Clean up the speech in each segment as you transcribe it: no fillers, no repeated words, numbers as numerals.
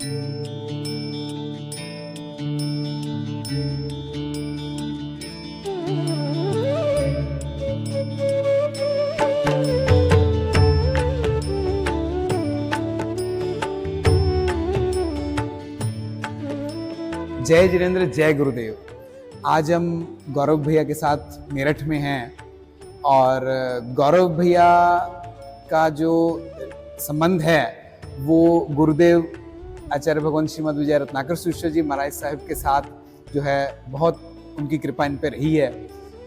जय जिनेंद्र, जय गुरुदेव। आज हम गौरव भैया के साथ मेरठ में हैं और गौरव भैया का जो संबंध है वो गुरुदेव आचार्य भगवान श्रीमद विजय रत्नाकर सुरेश्वर जी महाराज साहब के साथ जो है बहुत उनकी कृपा इन पर रही है।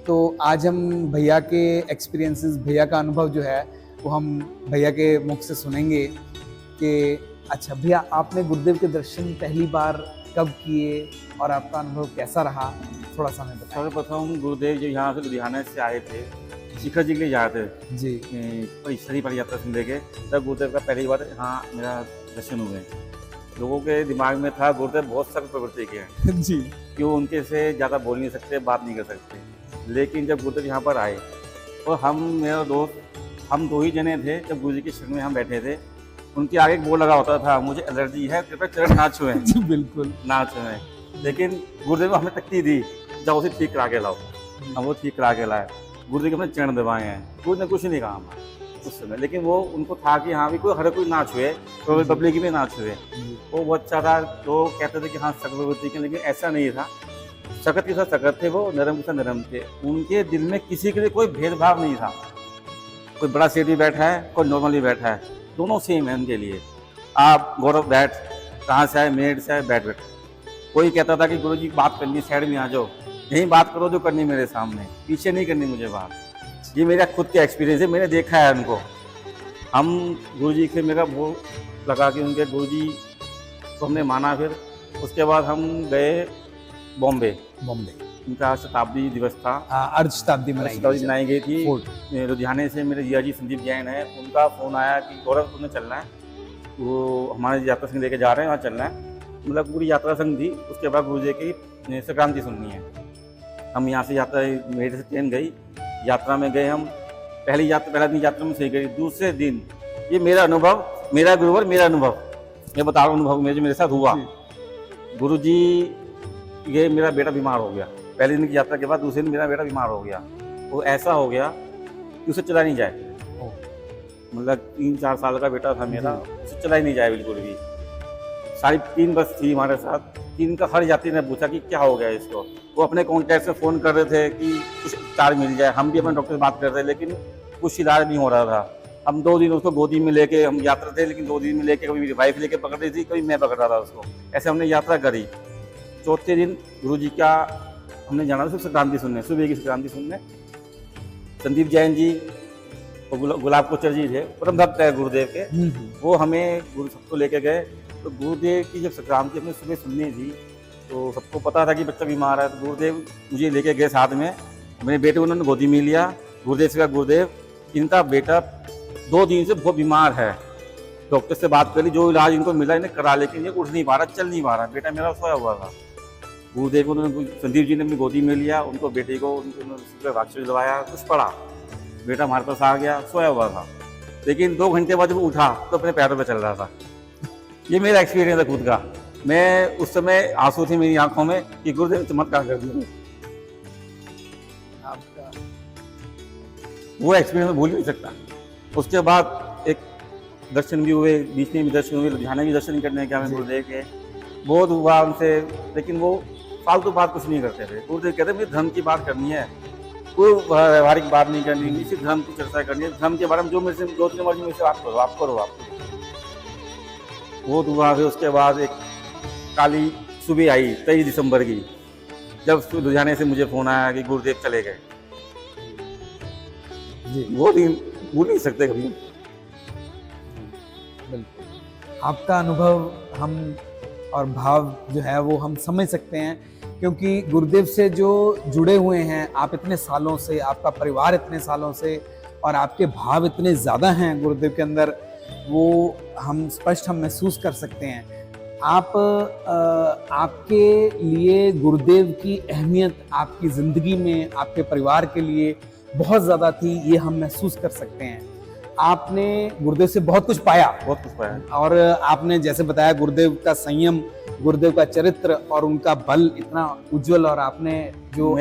तो आज हम भैया के एक्सपीरियंसेस, भैया का अनुभव जो है वो हम भैया के मुख से सुनेंगे कि अच्छा भैया, आपने गुरुदेव के दर्शन पहली बार कब किए और आपका अनुभव कैसा रहा, थोड़ा सा हमें बताएं। सर्वप्रथम गुरुदेव जो यहाँ से लुधियाना से आए थे, शिखर जी के लिए जा रहे जी शरीफ वाली यात्रा सुन के, तब गुरुदेव का पहली बार यहाँ मेरा दर्शन हुए। लोगों के दिमाग में था गुरुदेव बहुत सख्त प्रवृत्ति के हैं जी, क्यों उनके से ज़्यादा बोल नहीं सकते, बात नहीं कर सकते। लेकिन जब गुरुदेव यहाँ पर आए तो हम, मेरा दोस्त, हम दो ही जने थे। जब गुरु जी के शरण में हम बैठे थे, उनके आगे एक बोर्ड लगा होता था, मुझे एलर्जी है, कृपया चरण ना छुएं। जी बिल्कुल ना छुएं। लेकिन गुरुदेव हमें तकती दी, जाओ उसे ठीक करा के लाओ। हम वो ठीक करा के लाए। गुरुदेव के हमने चरण दबाए हैं, गुरु ने कुछ नहीं कहा हमारा उस समय। लेकिन वो उनको था कि हाँ भी कोई हर कोई ना छुए, तो पब्लिक भी ना छुए। वो बहुत अच्छा था। तो कहते थे कि हाँ सख्त प्रवृत्ति के, लेकिन ऐसा नहीं था। सख्त के साथ सख्त थे वो, नरम के साथ नरम थे। उनके दिल में किसी के लिए कोई भेदभाव नहीं था। कोई बड़ा सेठ भी बैठा है, कोई नॉर्मली बैठा है, दोनों सेम है उनके लिए। आप गौरव बैठ, कहाँ से आए, मेरठ से आए, बैठ। कोई कहता था कि गुरुजी बात करनी, साइड में आ जाओ, यहीं बात करो जो करनी मेरे सामने, पीछे नहीं करनी मुझे बात। ये मेरा खुद का एक्सपीरियंस है, मैंने देखा है उनको। हम गुरुजी के, मेरा वो लगा कि उनके गुरुजी को हमने माना। फिर उसके बाद हम गए बॉम्बे। उनका शताब्दी दिवस था, अर्ध शताब्दी मनाई गई थी। लुधियाने से मेरे जिया जी संदीप जैन है, उनका फ़ोन आया कि गौरव तुम्हें चलना है, वो हमारे यात्रा संघ लेके जा रहे हैं, वहाँ चलना है। मतलब पूरी यात्रा संघ थी। उसके बाद गुरु जी की संक्रांति सुननी है। हम यहाँ से यात्रा, मेरठ से ट्रेन गई, यात्रा में गए हम। पहला दिन यात्रा में सही गई। दूसरे दिन, ये मेरा अनुभव, मेरा गुरुवर, मेरा अनुभव, मैं बता रहा हूँ अनुभव मेरे साथ हुआ। गुरु जी, ये मेरा बेटा बीमार हो गया। पहले दिन की यात्रा के बाद दूसरे दिन मेरा बेटा बीमार हो गया। वो ऐसा हो गया कि उसे चला नहीं जाए। मतलब 3-4 साल का बेटा था मेरा, उसे चला ही नहीं जाए बिल्कुल भी। 3.5 बस थी हमारे साथ। 3 का हर यात्री ने पूछा कि क्या हो गया इसको। वो अपने कॉन्टैक्ट से फ़ोन कर रहे थे कि कुछ उपचार मिल जाए। हम भी अपने डॉक्टर से बात कर रहे थे, लेकिन कुछ इलाज नहीं हो रहा था। हम 2 दिन उसको गोदी में लेके, हम यात्रा थे लेकिन 2 दिन में लेके, कभी मेरी वाइफ लेके पकड़ रही थी, कभी मैं पकड़ रहा था उसको। ऐसे हमने यात्रा करी। चौथे दिन गुरु जी का हमने जाना था संक्रांति सुनने, सुबह की संक्रांति सुनने। संदीप जैन जी और गुलाब कोचर जी थे, परम भक्त है गुरुदेव के। वो हमें गुरु सबको लेके गए। तो गुरुदेव की जब संक्रांति अपने सुबह सुननी थी, तो सबको पता था कि बच्चा बीमार है। तो गुरुदेव मुझे लेके गए साथ में। मेरे बेटे उन्होंने गोदी में लिया। गुरुदेव से कहा, गुरुदेव इनका बेटा 2 दिन से बहुत बीमार है, डॉक्टर से बात करी, जो इलाज इनको मिला इन्हें करा, लेकिन ये उठ नहीं पा रहा, चल नहीं पा रहा। बेटा मेरा सोया हुआ था। गुरुदेव को उन्होंने, संदीप जी ने अपनी गोदी में लिया, उनको बेटे को उनको वैक्सीन दवाया, कुछ पड़ा। बेटा हमारे पास आ गया, सोया हुआ था। लेकिन 2 घंटे बाद जब उठा तो अपने पैरों पे चल रहा था। ये मेरा एक्सपीरियंस है खुद का। मैं उस समय, आंसू थे मेरी आंखों में कि गुरुदेव चमत्कार कर दिए। आपका वो एक्सपीरियंस मैं भूल नहीं सकता। उसके बाद एक दर्शन भी हुए, बीच में भी दर्शन हुए, लुधियाना भी दर्शन करने के हमें गुरुदेव के बहुत हुआ उनसे। लेकिन वो फालतू बात कुछ नहीं करते थे। गुरुदेव कहते मुझे धर्म की बात करनी है, कोई व्यवहारिक बात नहीं करनी, सिर्फ धर्म की चर्चा करनी है। धर्म के बारे में जो मेरे से, जो तुम्हें मर्जी मेरे से बात करो, आप करो, आप वो हुआ। फिर उसके बाद एक काली सुबह आई 23 दिसंबर की, जब लुधियाने से मुझे फ़ोन आया कि गुरुदेव चले गए। जी वो दिन भूल नहीं सकते कभी। बिल्कुल, आपका अनुभव हम और भाव जो है वो हम समझ सकते हैं, क्योंकि गुरुदेव से जो जुड़े हुए हैं आप इतने सालों से, आपका परिवार इतने सालों से, और आपके भाव इतने ज़्यादा हैं गुरुदेव के अंदर, वो हम स्पष्ट महसूस कर सकते हैं। आपके लिए गुरुदेव की अहमियत आपकी ज़िंदगी में, आपके परिवार के लिए बहुत ज़्यादा थी, ये हम महसूस कर सकते हैं। आपने गुरुदेव से बहुत कुछ पाया, बहुत कुछ पाया। और आपने जैसे बताया गुरुदेव का संयम, गुरुदेव का चरित्र और उनका बल इतना उज्जवल, और आपने जो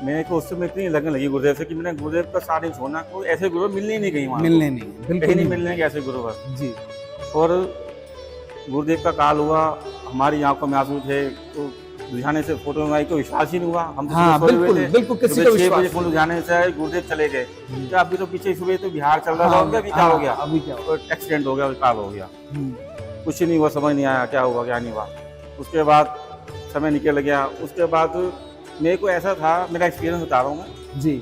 मेरे को उससे इतनी लगने लगी गुरुदेव से कि मैंने गुरुदेव का साथ नहीं छोड़ना, कोई ऐसे गुरु मिलने ही नहीं गई वहाँ, मिलने नहीं, बिल्कुल कहीं नहीं मिलने के ऐसे गुरु बस जी। और गुरुदेव का काल हुआ, हमारी आंखों में आंसू थे, तो लुधियाने से फोटो मंगाई, कोई विश्वास ही नहीं हुआ। हम हाँ, बिल्कुल बिल्कुल, किसी को विश्वास नहीं। लुधियाने से आए, गुरुदेव चले गए, क्या अभी तो पीछे सुबह तो बिहार चल रहा था, अभी क्या हो गया, अभी क्या हो गया, एक्सीडेंट हो गया, काल हो गया, कुछ नहीं हुआ, समझ नहीं आया क्या हुआ क्या नहीं हुआ। उसके बाद समय निकल गया। उसके बाद मेरे को ऐसा था, मेरा एक्सपीरियंस बता रहा हूँ मैं जी।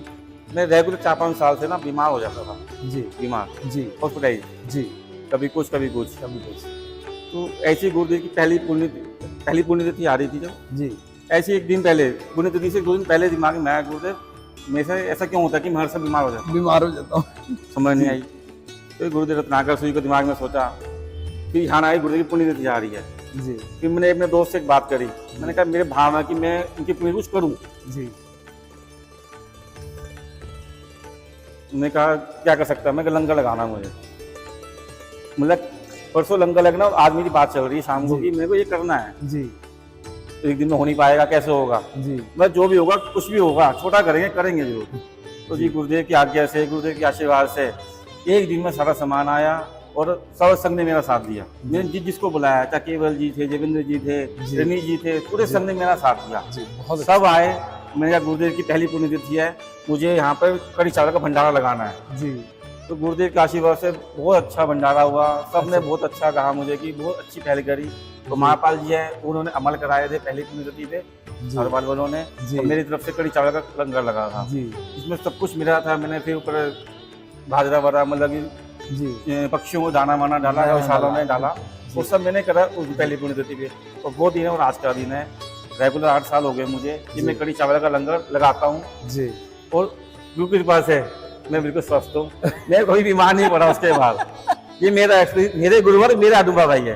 मैं रेगुलर 4-5 साल से ना बीमार हो जाता था जी, बीमार जी, हॉस्पिटलाइज जी, कभी कुछ कभी कुछ कभी कुछ तो ऐसी गुरुदेव की पहली पुण्यतिथि आ रही थी जब, जी, ऐसे एक दिन पहले पुण्यतिथि से 2 दिन पहले दिमाग में आया गुरुदेव मेरे से ऐसा क्यों होता है कि मैं हर समय बीमार हो जाता हूँ, समझ नहीं आई। तो गुरुदेव रत्नाकर सूरी को दिमाग में सोचा, फिर यहाँ आई गुरुदेव की पुण्यतिथि आ रही है जी। फिर मैंने अपने दोस्त से एक बात करी, मैंने कहा मेरे भावना कि मैं उनकी पुण्य कुछ करूँ। जी। उन्होंने कहा क्या कर सकता है, मैं लंगर लगाना मुझे, मतलब परसों लंगर लगना और आज मेरी बात चल रही है शाम को कि मेरे को ये करना है जी। तो एक दिन में हो नहीं पाएगा, कैसे होगा जी। मैं जो भी होगा कुछ भी होगा छोटा करेंगे जरूर। तो जी गुरुदेव की आज्ञा से, गुरुदेव के आशीर्वाद से एक दिन में सारा सामान आया और सब संघ ने मेरा साथ दिया। मैंने जिसको बुलाया, चाहे केवल जी थे, देवेंद्र जी थे, रनी जी थे, पूरे संघ ने मेरा साथ दिया, सब आए। मैंने कहा गुरुदेव की पहली पुण्यतिथि है, मुझे यहाँ पर कड़ी चावल का भंडारा लगाना है जी। तो गुरुदेव के आशीर्वाद से बहुत अच्छा भंडारा हुआ, सबने बहुत अच्छा कहा मुझे कि बहुत अच्छी पहल करी। तो महापाल जी है, उन्होंने अमल कराए थे पहली पुण्यतिथि पे, हरपाल वालों ने, और मेरी तरफ से कड़ी चावल का लंगर लगा था जी। इसमें सब कुछ मिला था। मैंने फिर ऊपर बाजरा वरा मतलब पक्षियों को दाना वाना डाला, गौशाला में डाला, वो सब मैंने करा उस पहली पुण्यतिथि पे। और वो दिन है और आज का दिन है, रेगुलर 8 साल हो गए मुझे कि मैं कड़ी चावल का लंगर लगाता हूँ जी। और गुरु की कृपा से मैं बिल्कुल स्वस्थ हूँ, मैं कोई बीमार नहीं पड़ा उसके बाद। ये मेरा एक्सपीरियंस, मेरे गुरुवर मेरा अनुभव भाई है।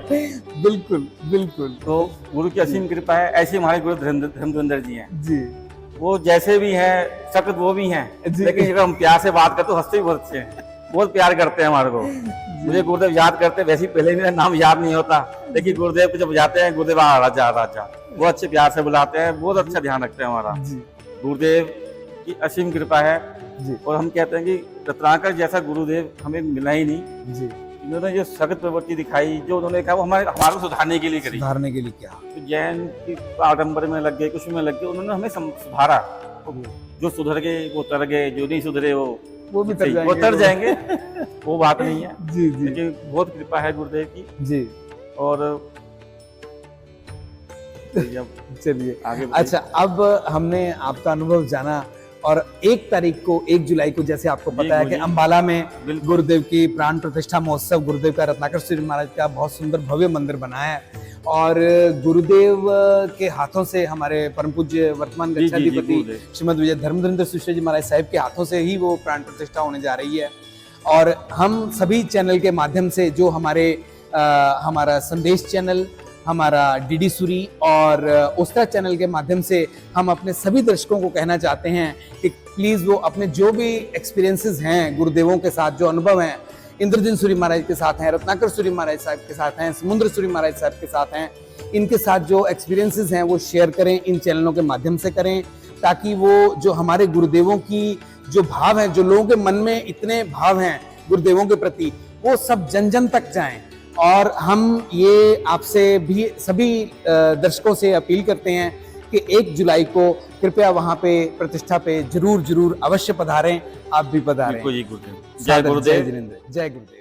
बिल्कुल बिल्कुल। तो गुरु की असीम कृपा है। ऐसे हमारे गुरु धर्मेंद्र जी हैं जी, वो जैसे भी हैं सख्त वो भी हैं, लेकिन जब हम प्यार से बात करते तो हंसते भी बहुत अच्छे हैं, बहुत प्यार करते हैं हमारे को। मुझे गुरुदेव याद करते, वैसे ही पहले मेरा नाम याद नहीं होता, लेकिन गुरुदेव को जब जाते हैं गुरुदेव राजा राजा बहुत अच्छे प्यार से बुलाते हैं, बहुत अच्छा ध्यान रखते हैं हमारा। गुरुदेव की असीम कृपा है जी। और हम कहते हैं कि रत्नाकर जैसा गुरुदेव हमें मिला ही नहीं जी। उन्होंने जो सख्त प्रवृत्ति दिखाई, जो उन्होंने कहा वो हमारे को सुधारने के लिए करी। सुधारने के लिए क्या? तो जैन की आडम्बर में लग गए, कुछ में लग गए, उन्होंने हमें सुधारा। जो सुधर गए वो तर गए, जो नहीं सुधरे वो भी तर जाएंगे वो बात नहीं है जी जी। लेकिन बहुत कृपा है गुरुदेव की जी। और चलिए आगे। अच्छा, अब हमने आपका अनुभव जाना, और 1 तारीख को 1 जुलाई को जैसे आपको पता है कि अंबाला में गुरुदेव की प्राण प्रतिष्ठा महोत्सव, गुरुदेव का रत्नाकर सूरी महाराज का बहुत सुंदर भव्य मंदिर बना है, और गुरुदेव के हाथों से हमारे परम पूज्य वर्तमान गच्छाधिपति श्रीमद विजय धर्मेंद्र सुश्री जी महाराज साहब के हाथों से ही वो प्राण प्रतिष्ठा होने जा रही है। और हम सभी चैनल के माध्यम से, जो हमारा संदेश चैनल, हमारा डीडी सूरी और उस्ता चैनल के माध्यम से हम अपने सभी दर्शकों को कहना चाहते हैं कि प्लीज़ वो अपने जो भी एक्सपीरियंसेस हैं गुरुदेवों के साथ, जो अनुभव हैं, इंद्रजिन सूरी महाराज के साथ हैं, रत्नाकर सूरी महाराज साहब के साथ हैं, समुद्र सूरी महाराज साहब के साथ हैं, इनके साथ जो एक्सपीरियंसेस हैं वो शेयर करें, इन चैनलों के माध्यम से करें, ताकि वो जो हमारे गुरुदेवों की जो भाव हैं, जो लोगों के मन में इतने भाव हैं गुरुदेवों के प्रति, वो सब जन जन तक जाएं। और हम ये आपसे भी सभी दर्शकों से अपील करते हैं कि 1 जुलाई को कृपया वहाँ पे प्रतिष्ठा पे जरूर अवश्य पधारें। आप भी पधारें। जय गुरुदेव। जय जिनेंद्र। जय गुरुदेव।